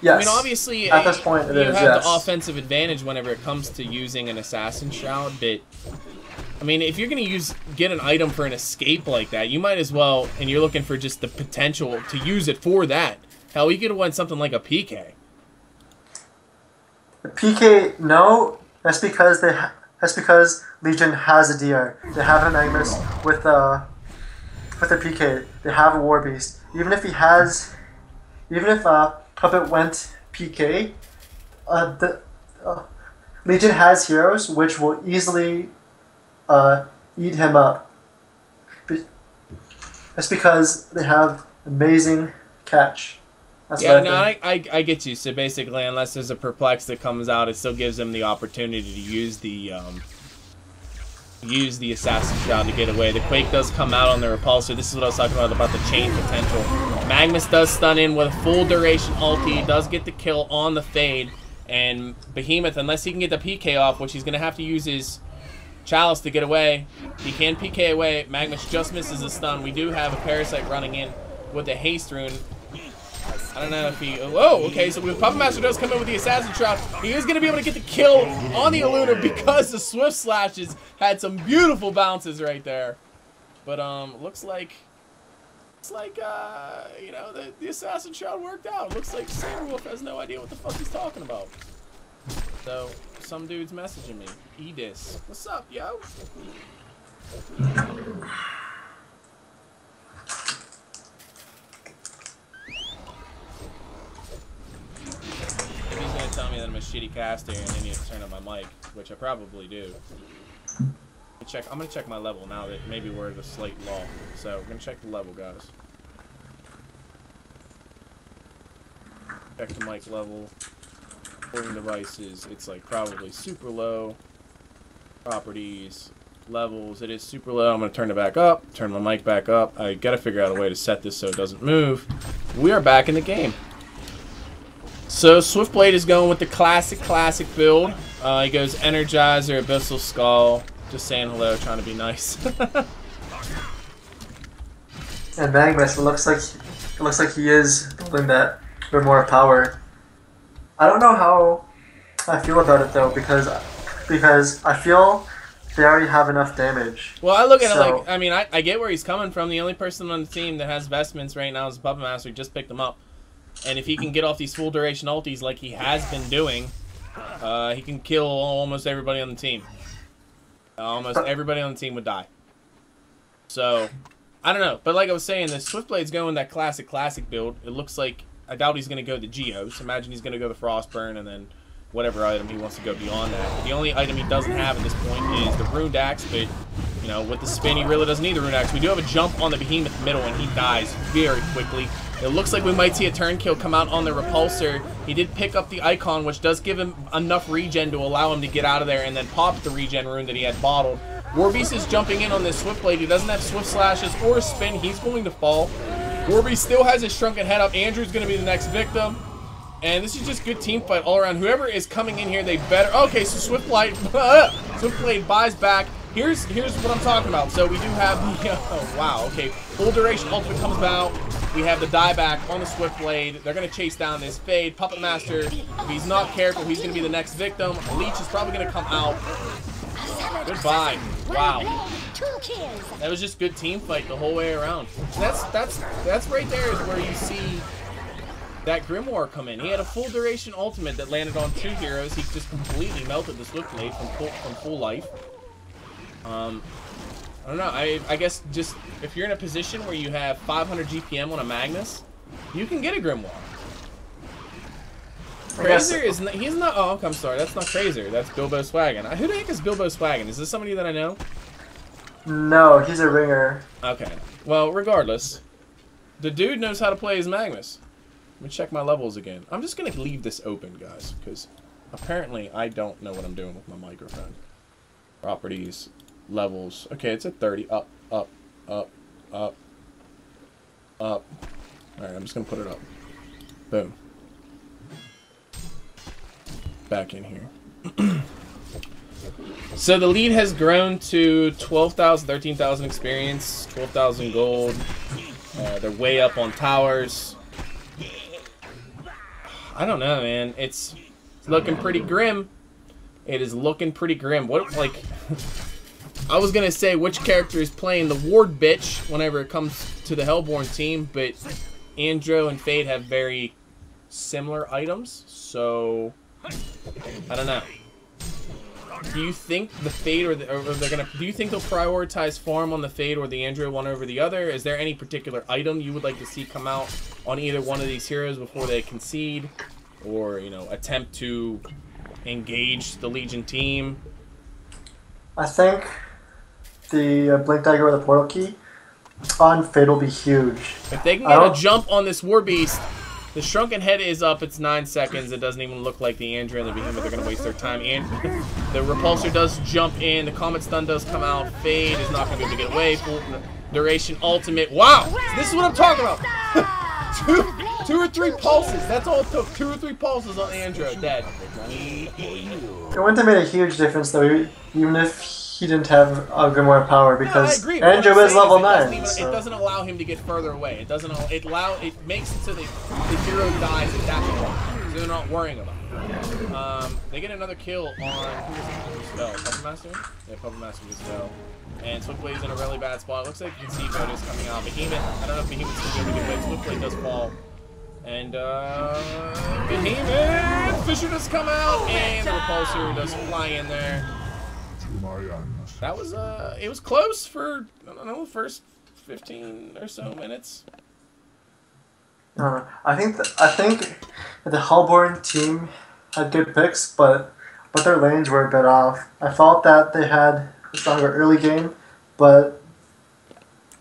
Yes. I mean, obviously, at this point, you have the offensive advantage whenever it comes to using an Assassin Shroud, but I mean, if you're going to get an item for an escape like that, you might as well, and you're looking for just the potential to use it for that. Hell, you could have won something like a PK. The PK, no. That's because Legion has a DR. They have a Magmus with a PK. They have a Warbeast. Even if Puppet went PK, Legion has heroes which will easily eat him up. That's because they have amazing catch. Yeah, no, I get you. So basically, unless there's a Perplex that comes out, it still gives them the opportunity to use the Assassin Shroud to get away. The Quake does come out on the Repulsor. This is what I was talking about the chain potential. Magmus does stun in with a full duration ulti. Does get the kill on the Fade. And Behemoth, unless he can get the PK off, which he's going to have to use his Chalice to get away. He can PK away. Magmus just misses the stun. We do have a Parasite running in with the Haste Rune. I don't know if he... Oh, okay, so when Puppet Master does come in with the Assassin Shroud, he is going to be able to get the kill on the Aluna because the Swift Slashes had some beautiful bounces right there. But, looks like you know, the Assassin Shroud worked out. Looks like Saberwolf has no idea what the fuck he's talking about. So, some dude's messaging me. Edis. What's up, yo? If he's gonna tell me that I'm a shitty caster and I need to turn on my mic, which I probably do. I'm gonna check my level now that maybe we're at a slight lull. So we're gonna check the level, guys. Check the mic level. Recording devices, it's like probably super low. Properties, levels, it is super low. I'm gonna turn it back up, turn my mic back up. I gotta figure out a way to set this so it doesn't move. We are back in the game. So Swiftblade is going with the classic build. He goes Energizer, Abyssal Skull. Just saying hello, trying to be nice. And Magmus, it looks like he is building that for more power. I don't know how I feel about it though, because I feel they already have enough damage. Well, I look at it like, I mean, I get where he's coming from. The only person on the team that has vestments right now is Puppet Master. He just picked them up. And if he can get off these full duration ultis like he has been doing, he can kill almost everybody on the team. Almost everybody on the team would die. So, I don't know. But like I was saying, the Swiftblade's going that classic build. It looks like, I doubt he's going to go the Geos. Imagine he's going to go the Frostburn and then whatever item he wants to go beyond that. The only item he doesn't have at this point is the Runed Axe, but, you know, with the spin, he really doesn't need the Runed Axe. We do have a jump on the Behemoth middle, and he dies very quickly. It looks like we might see a turn kill come out on the Repulsor. He did pick up the Icon, which does give him enough regen to allow him to get out of there and then pop the regen rune that he had bottled. Warbeast is jumping in on this Swiftblade. He doesn't have Swift Slashes or Spin. He's going to fall. Warbeast still has his shrunken head up. Andrew's going to be the next victim. And this is just good team fight all around. Whoever is coming in here, they better... Okay, so Swiftblade buys back. Here's what I'm talking about. So we do have the... Oh, wow, okay. Full duration ultimate comes out. We have the dieback on the Swiftblade. They're going to chase down this Fade. Puppet Master, if he's not careful, he's going to be the next victim. Leech is probably going to come out. Goodbye. Wow. That was just good team fight the whole way around. That's right there is where you see that Grimoire come in. He had a full duration ultimate that landed on 2 heroes. He just completely melted the Swiftblade from full life. I don't know. I guess just if you're in a position where you have 500 GPM on a Magmus, you can get a Grimoire. Crazer is not, he's not. Oh, I'm sorry. That's not Crazer. That's Bilbo Swaggin. Who the heck is Bilbo Swaggin? Is this somebody that I know? No, he's a ringer. Okay. Well, regardless, the dude knows how to play his Magmus. Let me check my levels again. I'm just gonna leave this open, guys, because apparently I don't know what I'm doing with my microphone. Properties, levels. Okay, it's at 30. Up, up, up, up, up. All right, I'm just gonna put it up. Boom. Back in here. So the lead has grown to 12,000, 13,000 experience, 12,000 gold. They're way up on towers. I don't know, man. It's looking pretty grim. It is looking pretty grim. What, like, I was gonna say which character is playing the ward bitch whenever it comes to the Hellborn team, but Andro and Fade have very similar items, so I don't know. Do you think the Fade or they're gonna? Do you think they'll prioritize farm on the Fade or the Andro one over the other? Is there any particular item you would like to see come out on either one of these heroes before they concede, or attempt to engage the Legion team? I think the Blink Dagger or the Portal Key on Fade will be huge. If they can get a jump on this Warbeast. The Shrunken Head is up. It's 9 seconds. It doesn't even look like the Andrew and the Behemoth are going to waste their time. And the Repulsor does jump in. The Comet Stun does come out. Fade is not going to be able to get away. Full duration ultimate. Wow! This is what I'm talking about. two or three pulses. That's all it took. 2 or 3 pulses on Andrew. Dead. It wouldn't have made a huge difference, though, even if he didn't have a Grimoire power, because Andrew is level 9. It doesn't allow him to get further away. It doesn't. It makes it so the hero dies at that point, so they're not worrying about it. They get another kill on who is spell? Puppet Master? Yeah, Puppet Master gets spell. And Swiftblade's in a really bad spot. It looks like Concede Mode is coming out. Behemoth. I don't know if Behemoth's going to be able to get away. Swiftblade does fall. And Behemoth! Fisher does come out, and the Repulsor does fly in there. That was it was close for, I don't know, the first 15 or so minutes. I think the Hellborn team had good picks, but their lanes were a bit off. I felt that they had a stronger early game, but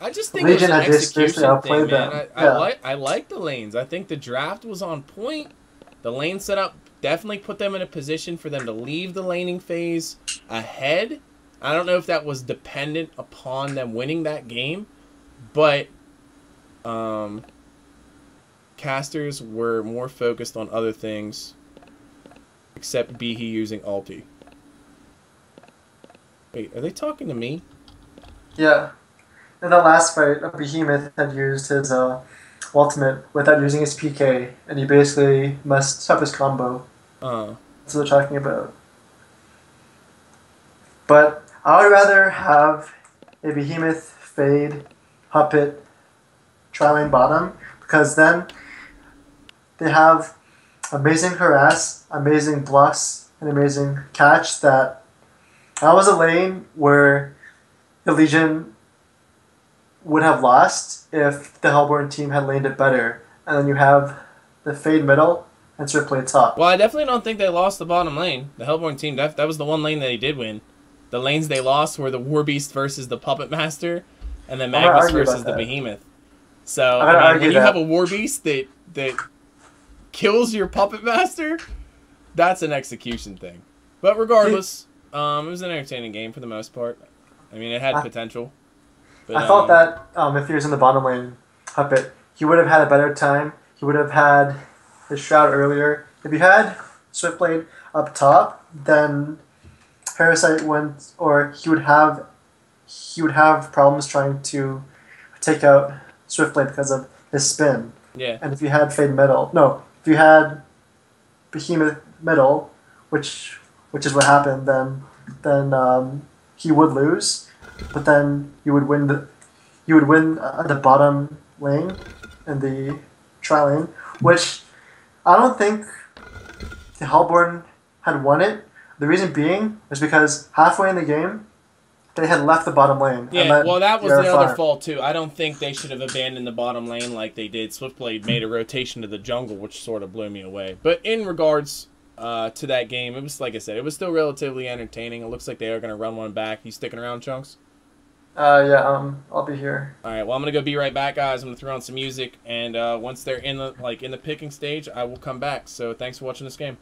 I just think Legion it was an execution outplayed thing, man. them. I like the lanes. I think the draft was on point. The lane setup definitely put them in a position for them to leave the laning phase ahead. I don't know if that was dependent upon them winning that game, but casters were more focused on other things, except Behe using ulti. Wait, are they talking to me? Yeah. In the last fight, a Behemoth had used his ultimate without using his PK, and he basically messed up his combo. That's what they're talking about. But I would rather have a Behemoth, Fade, Puppet, tri-lane bottom, because then they have amazing harass, amazing blocks, and amazing catch. That was a lane where the Legion would have lost if the Hellborn team had laned it better. And then you have the Fade middle and Swiftblade top. Well, I definitely don't think they lost the bottom lane. The Hellborn team, that was the one lane that they did win. The lanes they lost were the Warbeast versus the Puppet Master, and then Magmus versus the Behemoth. So, when you have a Warbeast that kills your Puppet Master, that's an execution thing. But regardless, it was an entertaining game for the most part. I mean, it had potential. But, I thought that if he was in the bottom lane, Puppet, he would have had a better time. He would have had his Shroud earlier. If you had Swiftblade up top, then Parasite went, or he would have problems trying to take out Swiftblade because of his spin. Yeah. And if you had Fade middle, no, if you had Behemoth middle, which is what happened, then he would lose, but then you would win the bottom lane and the tri lane, which I don't think the Hellborn had won it. The reason being was because halfway in the game, they had left the bottom lane. Yeah, well, that was the other fault, too. I don't think they should have abandoned the bottom lane like they did. Swiftblade made a rotation to the jungle, which sort of blew me away. But in regards to that game, it was, like I said, it was still relatively entertaining. It looks like they are going to run one back. You sticking around, Chunks? Yeah, I'll be here. All right, well, I'm going to go be right back, guys. I'm going to throw on some music, and once they're in the picking stage, I will come back. So thanks for watching this game.